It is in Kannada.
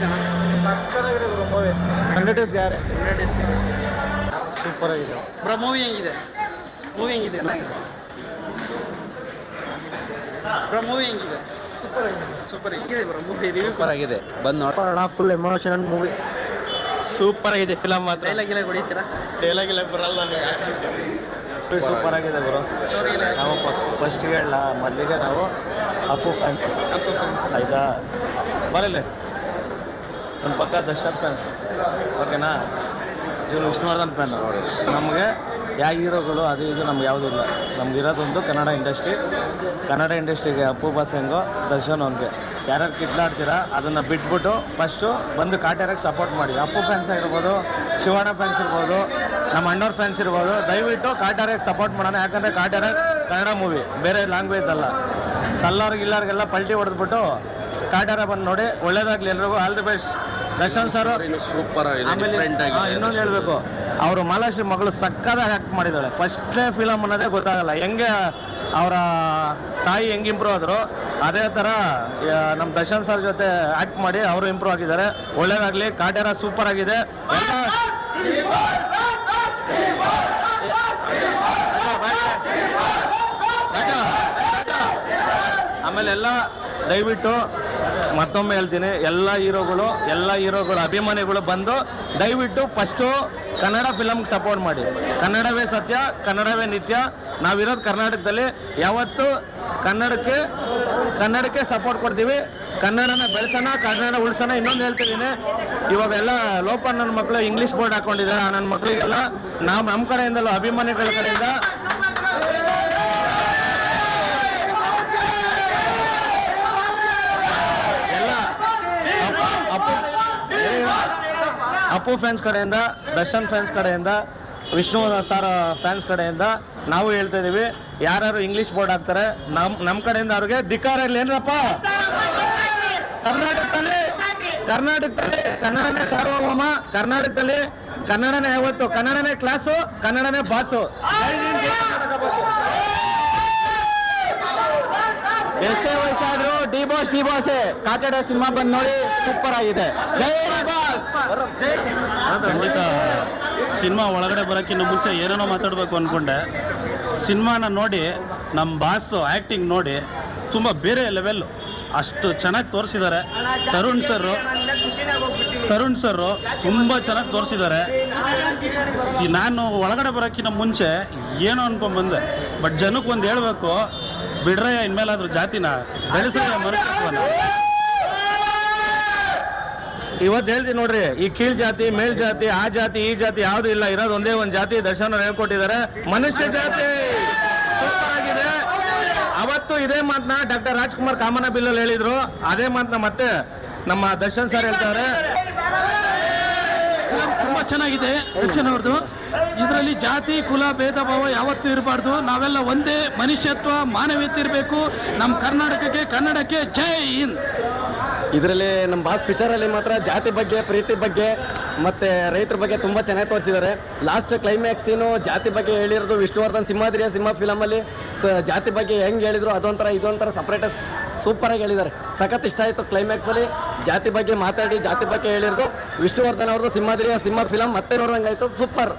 ಹೆಂಗೈತಣ್ಣ? ಸಕ್ಕತ್ತಾಗಿದೆ ಬ್ರೋ ಮೂವಿ. 100 ಡೇಸ್ ಗ್ಯಾರೆ. 100 ಡೇಸ್ ಸೂಪರ್ ಆಗಿದೆ ಬ್ರೋ. ಮೂವಿ ಹೆಂಗಿದೆ? ಮೂವಿ ಹೆಂಗಿದೆ ಬ್ರೋ? ಮೂವಿ ಹೆಂಗಿದೆ? ಸೂಪರ್ ಹೆಂಗಿದೆ ಬ್ರೋ ಮೂವಿ? ರಿವ್ಯೂ ಸೂಪರ್ ಆಗಿದೆ, ಬಂದು ನೋಡೋಣ. ಫುಲ್ ಎಮೋಷನಲ್ ಮೂವಿ, ಸೂಪರ್ ಆಗಿದೆ ಫಿಲಮ್ ಮಾತ್ರ. ಡೈಲಾಗ್ ಎಲ್ಲ ಹೊಡಿತೀರಾ? ಡೈಲಾಗ್ ಇಲ್ಲ ಬರಲ್ಲ ಸೂಪರ್ ಆಗಿದೆ ಬ್ರೋ. ಸ್ಟೋರಿ ಎಲ್ಲ ನಾವು ಫಸ್ಟ್ಗೆ ಹೇಳ ಮೊದಲಿಗೆ ನಾವು ಅಪ್ಪು ಫ್ಯಾನ್ಸ್ ಆಯಿತಾ, ಬರಲ್ಲ ನಮ್ಮ ಪಕ್ಕ ದರ್ಶನ್ ಫ್ಯಾನ್ಸ್, ಓಕೆನಾ. ಇವರು ವಿಷ್ಣುವರ್ಧನ್ ಫ್ಯಾನ್. ನಮಗೆ ಯಾವ ಹೀರೋಗಳು ಅದು ಇದು ನಮ್ಗೆ ಯಾವುದಿಲ್ಲ. ನಮ್ಗೆ ಇರೋದೊಂದು ಕನ್ನಡ ಇಂಡಸ್ಟ್ರಿ. ಕನ್ನಡ ಇಂಡಸ್ಟ್ರಿಗೆ ಅಪ್ಪು ಬಾಸ್ ಹೆಂಗೋ ದರ್ಶನ್ ಅವ್ನಿಗೆ ಯಾರ್ಯಾರು ಕಿತ್ಲಾಡ್ತೀರಾ ಅದನ್ನು ಬಿಟ್ಬಿಟ್ಟು ಫಸ್ಟು ಬಂದು ಕಾಟೇರಕ್ಕೆ ಸಪೋರ್ಟ್ ಮಾಡಿ. ಅಪ್ಪು ಫ್ಯಾನ್ಸ್ ಆಗಿರ್ಬೋದು, ಶಿವಣ್ಣ ಫ್ಯಾನ್ಸ್ ಇರ್ಬೋದು, ನಮ್ಮ ಅಣ್ಣವ್ರ ಫ್ಯಾನ್ಸ್ ಇರ್ಬೋದು, ದಯವಿಟ್ಟು ಕಾಟೇರಕ್ಕೆ ಸಪೋರ್ಟ್ ಮಾಡೋಣ. ಯಾಕಂದರೆ ಕಾಟೇರ ಕನ್ನಡ ಮೂವಿ, ಬೇರೆ ಲ್ಯಾಂಗ್ವೇಜ್ ಅಲ್ಲ. ಸಲ್ಲವ್ರಿಗೆಲ್ಲರಿಗೆಲ್ಲ ಪಲ್ಟಿ ಹೊಡೆದ್ಬಿಟ್ಟು ಕಾಟೇರ ಬಂದು ನೋಡಿ. ಒಳ್ಳೇದಾಗಲಿ ಎಲ್ರಿಗೂ, all the best. Darshan sir super ಆಗಿದೆ. ಆಮೇಲೆ ಇನ್ನೊಂದು ಹೇಳ್ಬೇಕು, ಅವರು ಮಾಲಾಶ್ರೀ ಮಗಳು ಸಕ್ಕದಾಗಿ ಆ್ಯಕ್ಟ್ ಮಾಡಿದ್ದಾಳೆ. ಫಸ್ಟ್ನೇ ಫಿಲಮ್ ಅನ್ನೋದೇ ಗೊತ್ತಾಗಲ್ಲ, ಹೆಂಗೆ ಅವರ ತಾಯಿ ಹೆಂಗೆ ಇಂಪ್ರೂವ್ ಆದರು ಅದೇ ಥರ ನಮ್ಮ ದರ್ಶನ್ ಸರ್ ಜೊತೆ ಆ್ಯಕ್ಟ್ ಮಾಡಿ ಅವರು ಇಂಪ್ರೂವ್ ಆಗಿದ್ದಾರೆ. ಒಳ್ಳೇದಾಗಲಿ. ಕಾಟೇರ ಸೂಪರ್ ಆಗಿದೆ. ಆಮೇಲೆ ಎಲ್ಲ ದಯವಿಟ್ಟು ಮತ್ತೊಮ್ಮೆ ಹೇಳ್ತೀನಿ, ಎಲ್ಲ ಹೀರೋಗಳು ಅಭಿಮಾನಿಗಳು ಬಂದು ದಯವಿಟ್ಟು ಫಸ್ಟು ಕನ್ನಡ ಫಿಲಮ್ಗೆ ಸಪೋರ್ಟ್ ಮಾಡಿ. ಕನ್ನಡವೇ ಸತ್ಯ, ಕನ್ನಡವೇ ನಿತ್ಯ. ನಾವಿರೋದು ಕರ್ನಾಟಕದಲ್ಲಿ, ಯಾವತ್ತು ಕನ್ನಡಕ್ಕೆ ಸಪೋರ್ಟ್ ಕೊಡ್ತೀವಿ. ಕನ್ನಡನ ಬೆಳೆಸೋಣ, ಕನ್ನಡ ಉಳಿಸೋಣ. ಇನ್ನೊಂದು ಹೇಳ್ತಿದ್ದೀನಿ, ಇವಾಗೆಲ್ಲ ಲೋಪ ನನ್ನ ಮಕ್ಕಳು ಇಂಗ್ಲೀಷ್ ಬೋರ್ಡ್ ಹಾಕೊಂಡಿದ್ದಾರೆ. ನನ್ನ ಮಕ್ಕಳಿಗೆಲ್ಲ ನಾವು ನಮ್ಮ ಕಡೆಯಿಂದಲೂ ಅಭಿಮಾನಿಗಳ ಕಡೆಯಿಂದ ಅಪ್ಪು ಫ್ಯಾನ್ಸ್ ಕಡೆಯಿಂದ, ದರ್ಶನ್ ಫ್ಯಾನ್ಸ್ ಕಡೆಯಿಂದ, ವಿಷ್ಣು ಸರ್ ಫ್ಯಾನ್ಸ್ ಕಡೆಯಿಂದ ನಾವು ಹೇಳ್ತಾ ಇದ್ದೀವಿ, ಯಾರು ಇಂಗ್ಲೀಷ್ ಬೋರ್ಡ್ ಹಾಕ್ತಾರೆ ನಮ್ಮ ಕಡೆಯಿಂದ ಅವ್ರಿಗೆ ಧಿಕ್ಕಾರ ಇರಲಿ. ಏನಪ್ಪ, ಕರ್ನಾಟಕದಲ್ಲಿ ಕನ್ನಡನೇ ಸಾರ್ವಭೌಮ. ಕರ್ನಾಟಕದಲ್ಲಿ ಕನ್ನಡನೇ ಯಾವತ್ತು, ಕನ್ನಡನೇ ಕ್ಲಾಸು, ಕನ್ನಡನೇ ಬಾಸು. ಎಷ್ಟೇ ವಯಸ್ಸಾದ್ರು ಡಿ ಬಾಸ್ ಕಾಟೇರ ಸಿನಿಮಾ ಬಂದು ನೋಡಿ, ಸೂಪರ್ ಆಗಿದೆ. ಜೈ ಬಾಸ್. ಖಂಡಿತ ಸಿನಿಮಾ ಒಳಗಡೆ ಬರೋಕ್ಕಿಂತ ಮುಂಚೆ ಏನೇನೋ ಮಾತಾಡಬೇಕು ಅಂದ್ಕೊಂಡೆ. ಸಿನಿಮಾನ ನೋಡಿ ನಮ್ಮ ಬಾಸು ಆ್ಯಕ್ಟಿಂಗ್ ನೋಡಿ ತುಂಬ ಬೇರೆ ಲೆವೆಲ್ಲು, ಅಷ್ಟು ಚೆನ್ನಾಗಿ ತೋರಿಸಿದ್ದಾರೆ. ತರುಣ್ ಸರು ತುಂಬ ಚೆನ್ನಾಗಿ ತೋರಿಸಿದ್ದಾರೆ. ನಾನು ಒಳಗಡೆ ಬರೋಕ್ಕಿಂತ ಮುಂಚೆ ಏನೋ ಅನ್ಕೊಂಡ್ಬಂದೆ, ಬಟ್ ಜನಕ್ಕೆ ಒಂದು ಹೇಳಬೇಕು, ಬಿಡ್ರೆ ಇನ್ಮೇಲಾದ್ರೂ ಜಾತಿನ ಬೆಳೆಸಿದ್ರೆ ಮನುಷ್ಯತ್ವನ. ಇವತ್ತು ಹೇಳ್ತೀನಿ ನೋಡ್ರಿ, ಈ ಕೀಳ್ ಜಾತಿ, ಮೇಲ್ ಜಾತಿ, ಆ ಜಾತಿ, ಈ ಜಾತಿ ಯಾವುದು ಇಲ್ಲ. ಇರೋದು ಒಂದೇ ಒಂದು ಜಾತಿ. ದರ್ಶನ್ ಅವ್ರು ಹೇಳ್ಕೊಟ್ಟಿದ್ದಾರೆ, ಮನುಷ್ಯ ಜಾತಿ. ಸೂಪರ್ ಆಗಿದೆ. ಅವತ್ತು ಇದೇ ಮಾತನ್ನ ಡಾಕ್ಟರ್ ರಾಜ್ಕುಮಾರ್ ಕಾಮನ ಬಿಲ್ಲಲ್ಲಿ ಹೇಳಿದ್ರು. ಅದೇ ಮಾತನ್ನ ಮತ್ತೆ ನಮ್ಮ ದರ್ಶನ್ ಸರ್ ಹೇಳ್ತಾರೆ. ತುಂಬ ಚೆನ್ನಾಗಿದೆ ದರ್ಶನ್ ಅವ್ರದ್ದು. ಇದರಲ್ಲಿ ಜಾತಿ ಕುಲ ಭೇದ ಭಾವ ಯಾವತ್ತೂ ಇರಬಾರ್ದು. ನಾವೆಲ್ಲ ಒಂದೇ, ಮನುಷ್ಯತ್ವ ಮಾನವೀಯತೆ ಇರಬೇಕು. ನಮ್ಮ ಕರ್ನಾಟಕಕ್ಕೆ, ಕನ್ನಡಕ್ಕೆ ಜೈ ಹಿಂದ್. ಇದರಲ್ಲಿ ನಮ್ಮ ಬಾಸ್ ಪಿಕ್ಚರಲ್ಲಿ ಮಾತ್ರ ಜಾತಿ ಬಗ್ಗೆ, ಪ್ರೀತಿ ಬಗ್ಗೆ ಮತ್ತು ರೈತರ ಬಗ್ಗೆ ತುಂಬ ಚೆನ್ನಾಗಿ ತೋರಿಸಿದ್ದಾರೆ. ಲಾಸ್ಟ್ ಕ್ಲೈಮ್ಯಾಕ್ಸ್ ಸೀನು ಜಾತಿ ಬಗ್ಗೆ ಹೇಳಿರೋದು ವಿಷ್ಣುವರ್ಧನ್ ಸಿಂಹ ಫಿಲಮಲ್ಲಿ ಜಾತಿ ಬಗ್ಗೆ ಹೆಂಗೆ ಹೇಳಿದ್ರು ಅದೊಂಥರ ಇದೊಂಥರ ಸಪ್ರೇಟಾಗಿ ಸೂಪರಾಗಿ ಹೇಳಿದ್ದಾರೆ. ಸಖತ್ ಇಷ್ಟ ಆಯಿತು. ಕ್ಲೈಮ್ಯಾಕ್ಸಲ್ಲಿ ಜಾತಿ ಬಗ್ಗೆ ಮಾತಾಡಿ ಜಾತಿ ಬಗ್ಗೆ ಹೇಳಿರೋದು ವಿಷ್ಣುವರ್ಧನ್ ಅವ್ರದ್ದು ಸಿಂಹ ಫಿಲಮ್ ಮತ್ತೆ ನೋಡೋಂಗಾಯಿತು. ಸೂಪರ್.